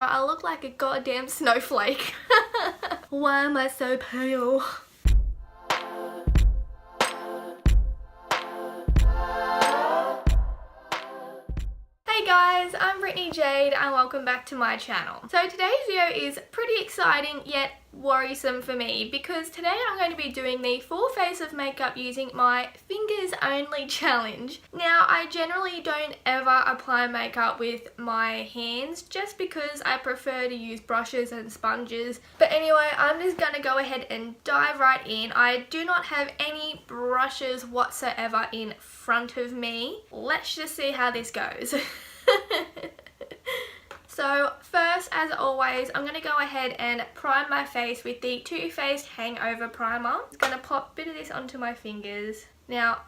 I look like a goddamn snowflake. Why am I so pale? Hey guys, I'm Brittany Jade and welcome back to my channel. So today's video is pretty exciting yet worrisome for me because today I'm going to be doing the full face of makeup using my fingers only challenge. Now I generally don't ever apply makeup with my hands just because I prefer to use brushes and sponges. But anyway, I'm just gonna go ahead and dive right in. I do not have any brushes whatsoever in front of me. Let's just see how this goes. So first, as always, I'm going to go ahead and prime my face with the Too Faced Hangover Primer. I'm going to pop a bit of this onto my fingers. Now,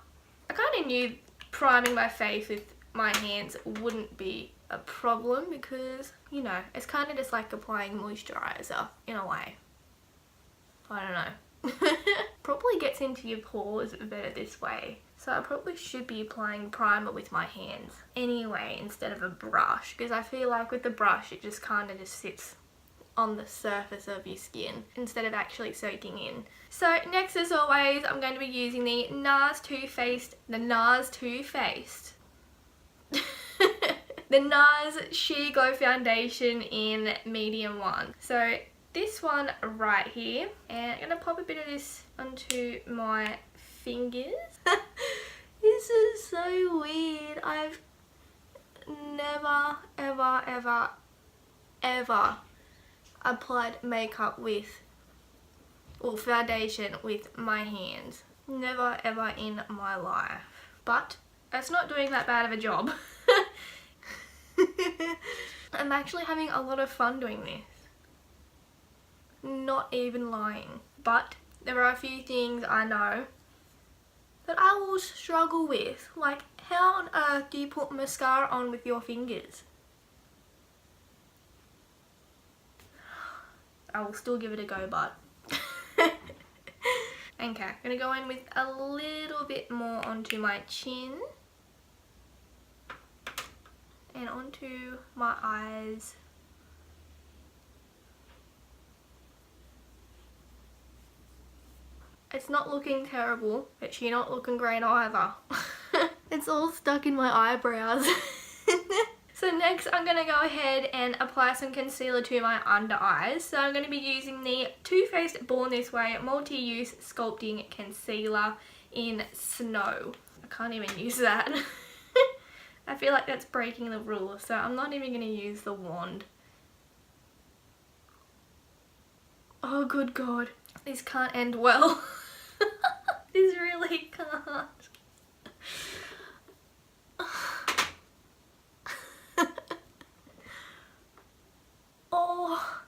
I kind of knew priming my face with my hands wouldn't be a problem because, you know, it's kind of just like applying moisturiser in a way. I don't know. Probably gets into your pores better this way. So I probably should be applying primer with my hands anyway instead of a brush, because I feel like with the brush it just kind of just sits on the surface of your skin instead of actually soaking in. So next, as always, I'm going to be using the NARS Too Faced the NARS Sheer Glow Foundation in medium 1. So this one right here, and I'm going to pop a bit of this onto my fingers. This is so weird. I've never ever applied makeup with or foundation with my hands. Never ever in my life. But it's not doing that bad of a job. I'm actually having a lot of fun doing this. Not even lying. But there are a few things I know that I will struggle with. Like, how on earth do you put mascara on with your fingers? I will still give it a go, but okay, I'm gonna go in with a little bit more onto my chin and onto my eyes. It's not looking terrible, but she's not looking great either. It's all stuck in my eyebrows. So next I'm going to go ahead and apply some concealer to my under eyes. So I'm going to be using the Too Faced Born This Way Multi-Use Sculpting Concealer in Snow. I can't even use that. I feel like that's breaking the rules, so I'm not even going to use the wand. Oh good god, this can't end well. This really can't. Oh.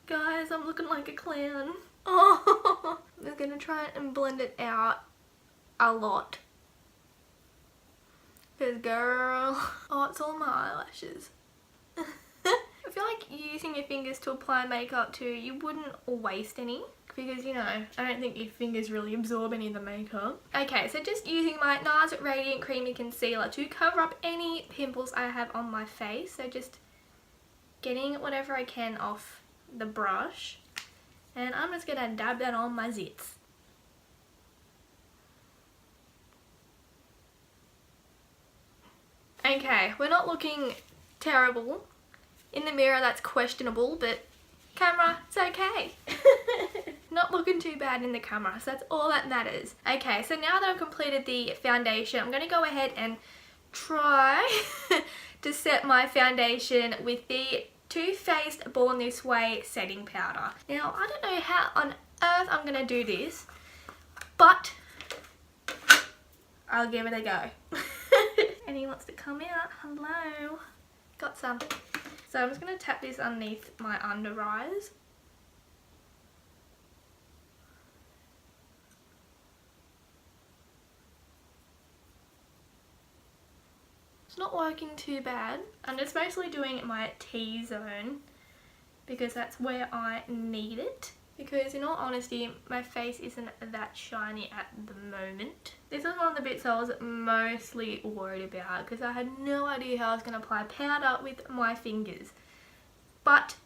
Guys, I'm looking like a clown. Oh. I'm gonna try and blend it out a lot. Because girl, oh, it's all my eyelashes. I feel like using your fingers to apply makeup too, you wouldn't waste any. Because, you know, I don't think your fingers really absorb any of the makeup. Okay, so just using my NARS Radiant Creamy Concealer to cover up any pimples I have on my face. So just getting whatever I can off the brush. And I'm just going to dab that on my zits. Okay, we're not looking terrible. In the mirror that's questionable, but camera, it's okay. Not looking too bad in the camera, so that's all that matters. Okay, so now that I've completed the foundation, I'm going to go ahead and try to set my foundation with the Too Faced Born This Way setting powder. Now, I don't know how on earth I'm going to do this, but I'll give it a go. And he wants to come out. Hello. Got some. So I'm just going to tap this underneath my under eyes. It's not working too bad. I'm just mostly doing my T-zone because that's where I need it. Because in all honesty, my face isn't that shiny at the moment. This is one of the bits I was mostly worried about because I had no idea how I was going to apply powder with my fingers. But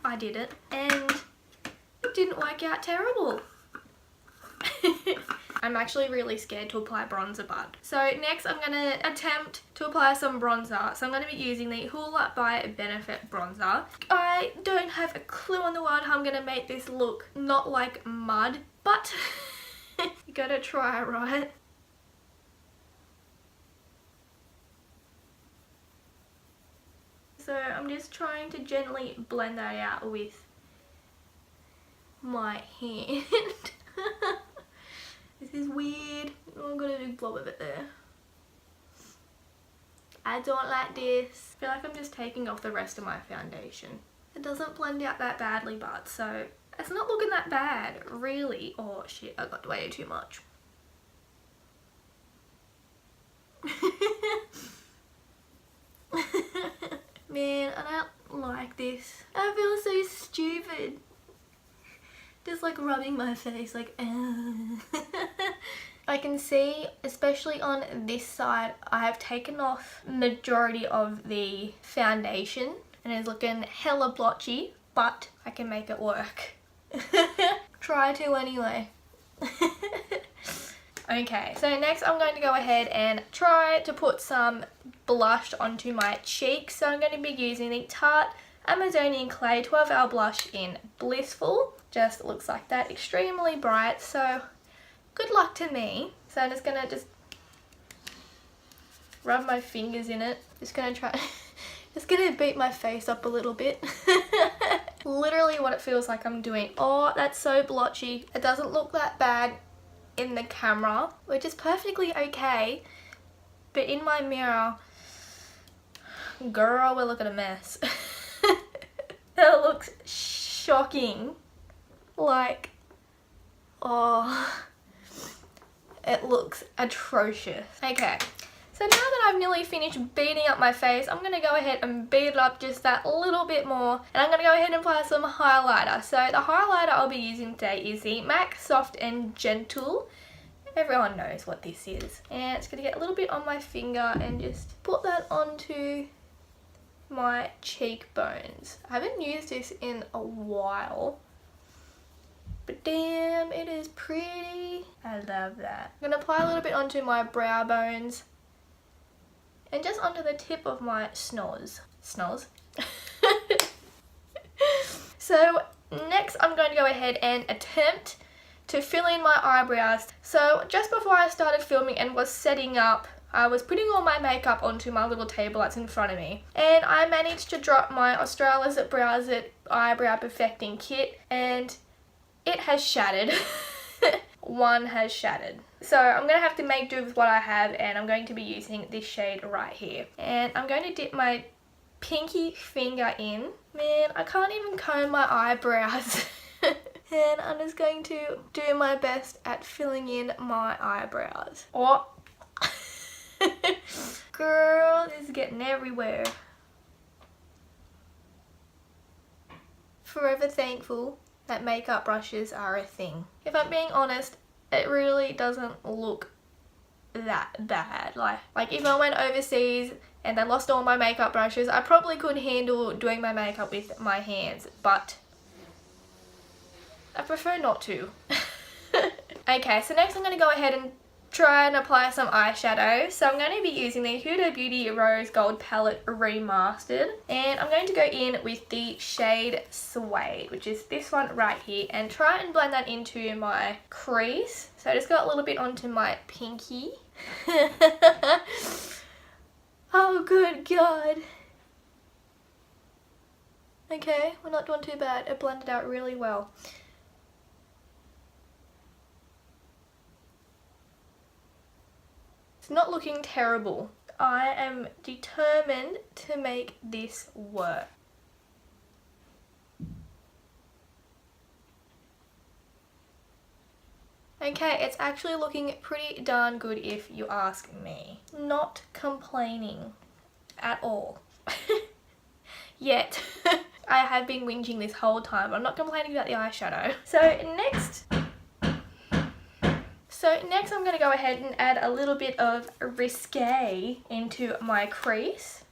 I did it and it didn't work out terrible. I'm actually really scared to apply bronzer, but. So next I'm going to attempt to apply some bronzer. So I'm going to be using the HIYA by Benefit bronzer. I don't have a clue in the world how I'm going to make this look not like mud, but you gotta try, right? So I'm just trying to gently blend that out with my hand. This is weird. Oh, I've got a big blob of it there. I don't like this. I feel like I'm just taking off the rest of my foundation. It doesn't blend out that badly, but so it's not looking that bad, really. Oh shit, I got way too much. Man, I don't like this. I feel so stupid. Just like rubbing my face like I can see, especially on this side, I have taken off majority of the foundation and it's looking hella blotchy, but I can make it work. Try to anyway. Okay, so next I'm going to go ahead and try to put some blush onto my cheeks. So I'm going to be using the Tarte Amazonian Clay 12-hour blush in Blissful. Just looks like that, extremely bright, so good luck to me. So I'm just gonna rub my fingers in it. Just gonna beat my face up a little bit. Literally what it feels like I'm doing. Oh, that's so blotchy. It doesn't look that bad in the camera, which is perfectly okay, but in my mirror, girl, we look at a mess. That looks shocking. Like, oh, it looks atrocious. Okay, so now that I've nearly finished beating up my face, I'm going to go ahead and beat it up just that little bit more, and I'm going to go ahead and apply some highlighter. So the highlighter I'll be using today is the MAC Soft and Gentle. Everyone knows what this is. And it's going to get a little bit on my finger and just put that onto my cheekbones. I haven't used this in a while, but damn, it is pretty. I love that. I'm going to apply a little bit onto my brow bones and just onto the tip of my snoz. So next I'm going to go ahead and attempt to fill in my eyebrows. So just before I started filming and was setting up, I was putting all my makeup onto my little table that's in front of me, and I managed to drop my Australis Brows It Eyebrow Perfecting Kit, and it has shattered. One has shattered. So I'm going to have to make do with what I have, and I'm going to be using this shade right here. And I'm going to dip my pinky finger in. Man, I can't even comb my eyebrows. And I'm just going to do my best at filling in my eyebrows. Oh. Girl, this is getting everywhere. Forever thankful that makeup brushes are a thing. If I'm being honest, it really doesn't look that bad. Like if I went overseas and I lost all my makeup brushes, I probably could handle doing my makeup with my hands, but I prefer not to. Okay, so next I'm going to go ahead and try and apply some eyeshadow. So I'm going to be using the Huda Beauty Rose Gold Palette Remastered, and I'm going to go in with the shade Suede, which is this one right here, and try and blend that into my crease. So I just got a little bit onto my pinky. Oh good God. Okay, we're not doing too bad. It blended out really well. It's not looking terrible. I am determined to make this work. Okay, it's actually looking pretty darn good if you ask me. Not complaining at all. Yet. I have been whinging this whole time. I'm not complaining about the eyeshadow. So next I'm going to go ahead and add a little bit of Risque into my crease.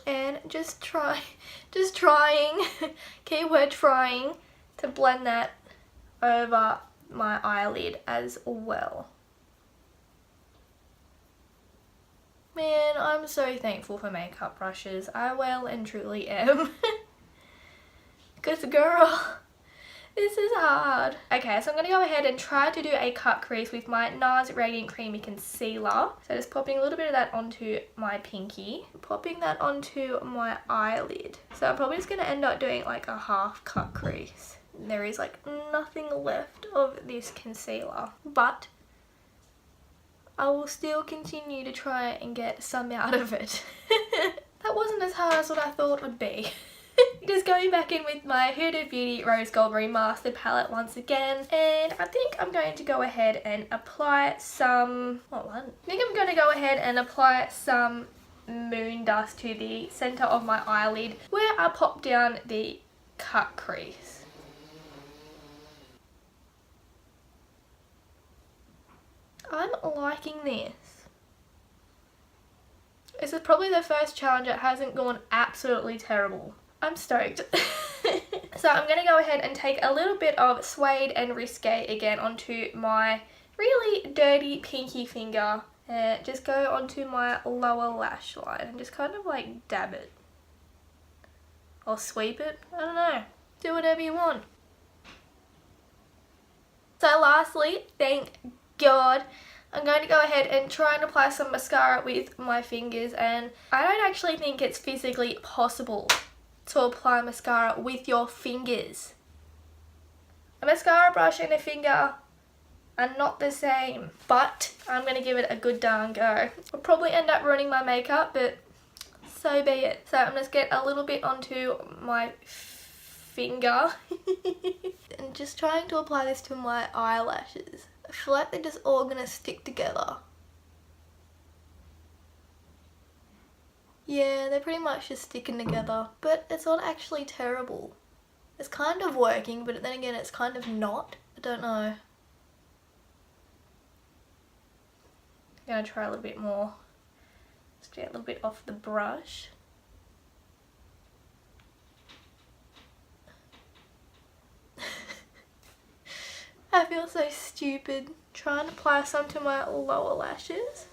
And just trying, keyword trying, to blend that over my eyelid as well. Man, I'm so thankful for makeup brushes. I well and truly am. Because girl, this is hard. Okay, so I'm going to go ahead and try to do a cut crease with my NARS Radiant Creamy Concealer. So just popping a little bit of that onto my pinky. Popping that onto my eyelid. So I'm probably just going to end up doing like a half cut crease. There is like nothing left of this concealer. But I will still continue to try and get some out of it. That wasn't as hard as what I thought it would be. Just going back in with my Huda Beauty Rose Gold Remastered palette once again, and I think I'm going to go ahead and apply some, I think I'm going to go ahead and apply some moon dust to the centre of my eyelid where I pop down the cut crease. I'm liking this. This is probably the first challenge that hasn't gone absolutely terrible. I'm stoked. So I'm going to go ahead and take a little bit of Suede and Risque again onto my really dirty pinky finger and just go onto my lower lash line and just kind of like dab it. Or sweep it. I don't know. Do whatever you want. So lastly, thank God, I'm going to go ahead and try and apply some mascara with my fingers, and I don't actually think it's physically possible to apply mascara with your fingers. A mascara brush and a finger are not the same, but I'm going to give it a good darn go. I'll probably end up ruining my makeup, but so be it. So I'm just get a little bit onto my finger and just trying to apply this to my eyelashes. I feel like they're just all gonna stick together. Yeah, they're pretty much just sticking together, but it's not actually terrible. It's kind of working, but then again it's kind of not. I don't know. I'm gonna try a little bit more. Just get a little bit off the brush. I feel so stupid trying to apply some to my lower lashes.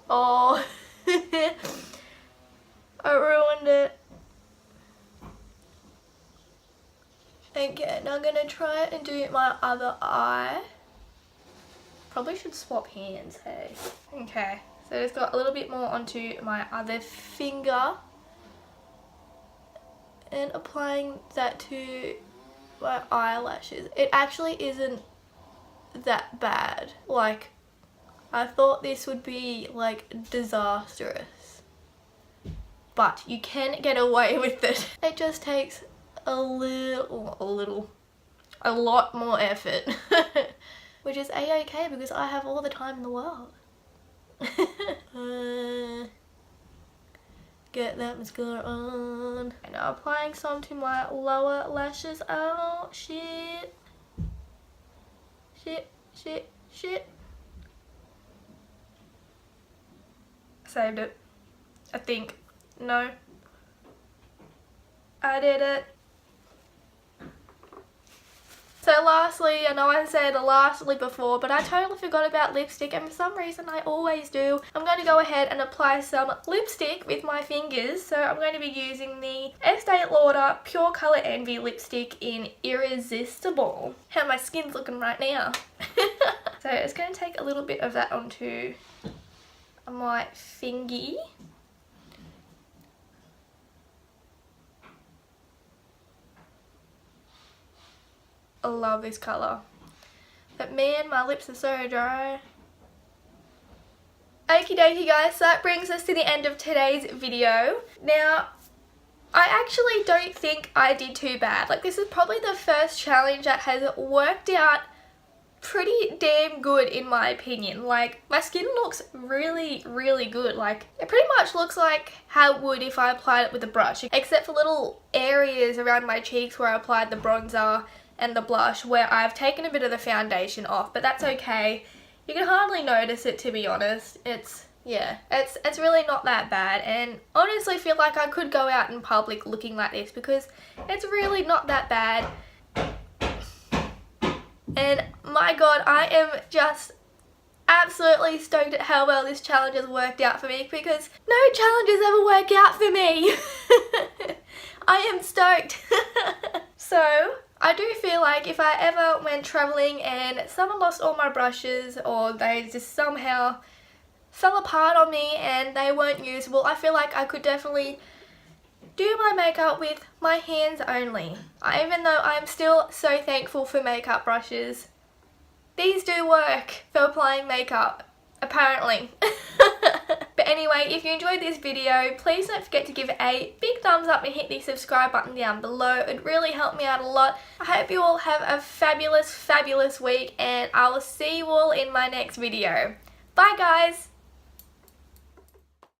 Oh, I ruined it. Okay, now I'm going to try and do my other eye. Probably should swap hands, hey. Okay, so just got a little bit more onto my other finger. And applying that to my eyelashes. It actually isn't that bad. Like, I thought this would be like disastrous, but you can get away with it. It just takes a lot more effort, which is a-okay because I have all the time in the world. Get that mascara on. And now applying some to my lower lashes. Oh, shit. Shit. Saved it. I think. No. I did it. So lastly, I know I said lastly before, but I totally forgot about lipstick, and for some reason I always do. I'm going to go ahead and apply some lipstick with my fingers. So I'm going to be using the Estee Lauder Pure Colour Envy lipstick in Irresistible. How my skin's looking right now. So it's going to take a little bit of that onto my fingy. I love this colour. But man, my lips are so dry. Okie dokie guys, so that brings us to the end of today's video. Now, I actually don't think I did too bad. Like, this is probably the first challenge that has worked out pretty damn good in my opinion. Like, my skin looks really, really good. Like, it pretty much looks like how it would if I applied it with a brush, except for little areas around my cheeks where I applied the bronzer and the blush where I've taken a bit of the foundation off, but that's okay. You can hardly notice it, to be honest. It's really not that bad, and honestly feel like I could go out in public looking like this because it's really not that bad. And my god, I am just absolutely stoked at how well this challenge has worked out for me, because no challenges ever work out for me. I am stoked. So I do feel like if I ever went travelling and someone lost all my brushes, or they just somehow fell apart on me and they weren't usable, I feel like I could definitely do my makeup with my hands only. Even though I'm still so thankful for makeup brushes, these do work for applying makeup, apparently. But anyway, if you enjoyed this video, please don't forget to give it a big thumbs up and hit the subscribe button down below. It really helped me out a lot. I hope you all have a fabulous, fabulous week, and I will see you all in my next video. Bye guys!